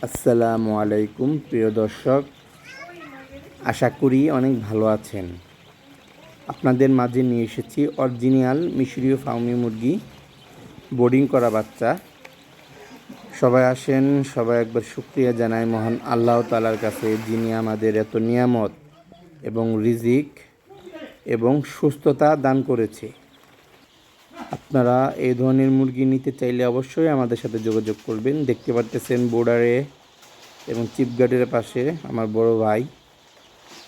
আসসালামু আলাইকুম প্রিয় দর্শক, আশা করি অনেক ভালো আছেন। আপনাদের মাঝে নিয়ে এসেছি অরিজিনাল মিশরীয় ফার্মি মুরগি বোর্ডিং করা বাচ্চা। সবাই আসেন, সবাই একবার শুকরিয়া জানাই মহান আল্লাহ তাআলার কাছে, যিনি আমাদের এত নিয়ামত এবং রিজিক এবং সুস্থতা দান করেছে। আপনারা এই ধরনের মুরগি নিতে চাইলে অবশ্যই আমাদের সাথে যোগাযোগ করবেন। দেখতে পারতেছেন বর্ডারে এবং চিপ গার্ডের পাশে আমার বড় ভাই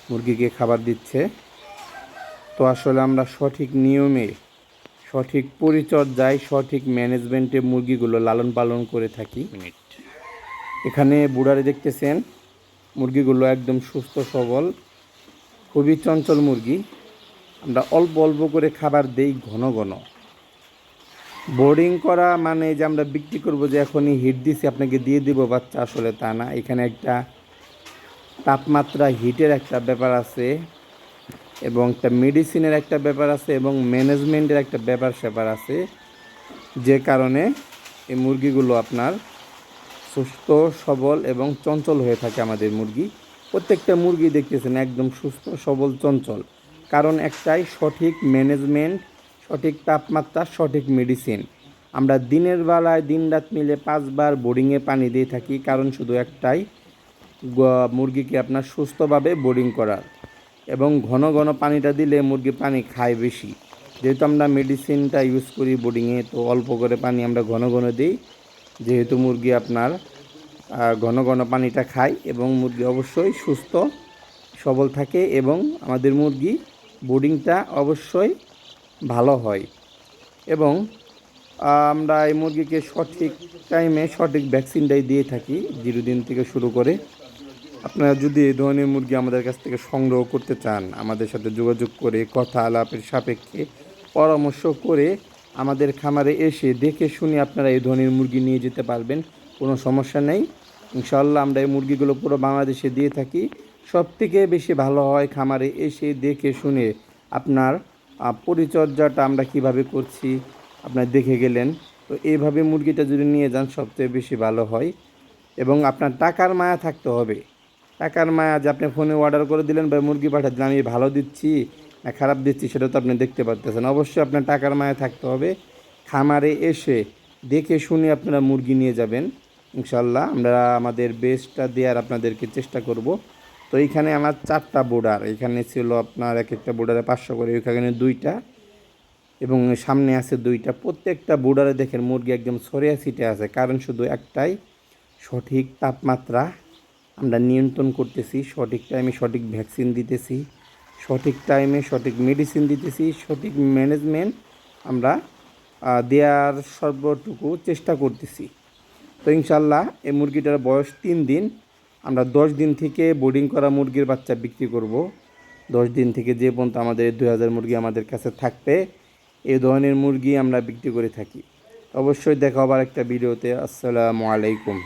মুরগিকে খাবার দিচ্ছে। তো আসলে আমরা সঠিক নিয়মে, সঠিক পরিচর্যায়, সঠিক ম্যানেজমেন্টে মুরগিগুলো লালন পালন করে থাকি। এখানে বুড়ারে দেখতেছেন মুরগিগুলো একদম সুস্থ সবল, খুবই চঞ্চল মুরগি। আমরা অল্প অল্প করে খাবার দেই ঘন ঘন। বোর্ডিং করা মানে যে আমরা বিক্রি করব, যে এখনই হিট দিছি আপনাকে দিয়ে দিব বাচ্চা, আসলে তা না। এখানে একটা তাপমাত্রা হিটের একটা ব্যাপার আছে এবং একটা মেডিসিনের একটা ব্যাপার আছে এবং ম্যানেজমেন্টের একটা ব্যাপার স্যাপার আছে, যে কারণে এই মুরগিগুলো আপনার সুস্থ সবল এবং চঞ্চল হয়ে থাকে। আমাদের মুরগি, প্রত্যেকটা মুরগি দেখতেছেন একদম সুস্থ সবল চঞ্চল, কারণ একটাই সঠিক ম্যানেজমেন্ট, সঠিক তাপমাত্রা, সঠিক মেডিসিন। আমরা দিনের বেলায় দিন রাত মিলে 5 বার বোর্ডিংয়ে পানি দিয়ে থাকি, কারণ শুধু একটাই, মুরগিকে আপনার সুস্থভাবে বোর্ডিং করার। এবং ঘন ঘন পানিটা দিলে মুরগি পানি খায় বেশি, যেহেতু আমরা মেডিসিনটা ইউজ করি বোর্ডিংয়ে, তো অল্প করে পানি আমরা ঘন ঘন দিই, যেহেতু মুরগি আপনার ঘন ঘন পানিটা খায় এবং মুরগি অবশ্যই সুস্থ সবল থাকে এবং আমাদের মুরগি বোর্ডিংটা অবশ্যই ভালো হয়। এবং আমরা এই মুরগিকে সঠিক টাইমে সঠিক ভ্যাকসিনটাই দিয়ে থাকি 0 দিন থেকে শুরু করে। আপনারা যদি এই ধরনের মুরগি আমাদের কাছ থেকে সংগ্রহ করতে চান, আমাদের সাথে যোগাযোগ করে কথা আলাপের সাপেক্ষে পরামর্শ করে আমাদের খামারে এসে দেখে শুনে আপনারা এই ধরনের মুরগি নিয়ে যেতে পারবেন, কোনো সমস্যা নেই। ইনশাআল্লাহ আমরা এই মুরগিগুলো পুরো বাংলাদেশে দিয়ে থাকি। সবথেকে বেশি ভালো হয় খামারে এসে দেখে শুনে আপনার পরিচর্যাটা আমরা কিভাবে করছি আপনার দেখে গেলেন। তো এইভাবে মুরগিটা যদি নিয়ে যান সবচেয়ে বেশি ভালো হয়। এবং আপনার টাকার মায়া থাকতে হবে। টাকার মায়া, যে আপনি ফোনে অর্ডার করে দিলেন বা মুরগি পাঠিয়ে দিলেন, আমি ভালো দিচ্ছি না খারাপ দিচ্ছি সেটা তো আপনি দেখতে পারতেছেন। অবশ্যই আপনার টাকার মায়া থাকতে হবে। খামারে এসে দেখে শুনে আপনারা মুরগি নিয়ে যাবেন। ইনশাল্লাহ আমরা আমাদের বেস্টটা দেওয়ার আপনাদেরকে চেষ্টা করব। তো এইখানে আমার 4টা বোর্ডার, এখানে ছিল আপনার এক একটা বোর্ডারে 500 করে, ওইখানে 2টা এবং সামনে আছে 2টা। প্রত্যেকটা বোর্ডারে দেখেন মুরগি একদম ছড়িয়ে ছিটে আছে, কারণ শুধু একটাই, সঠিক তাপমাত্রা আমরা নিয়ন্ত্রণ করতেছি, সঠিক টাইমে সঠিক ভ্যাকসিন দিতেছি, সঠিক টাইমে সঠিক মেডিসিন দিতেছি, সঠিক ম্যানেজমেন্ট আমরা দেওয়ার সর্বটুকু চেষ্টা করতেছি। তো ইনশাল্লাহ এই মুরগিটার বয়স 3 দিন। আমরা 10 দিন থেকে বোর্ডিং করা মুরগির বাচ্চা বিক্রি করব। 10 দিন থেকে যে পর্যন্ত আমাদের 2000 মুরগি আমাদের কাছে থাকবে, এই ধরনের মুরগি আমরা বিক্রি করে থাকি। অবশ্যই দেখা হবার একটা ভিডিওতে। আসসালামু আলাইকুম।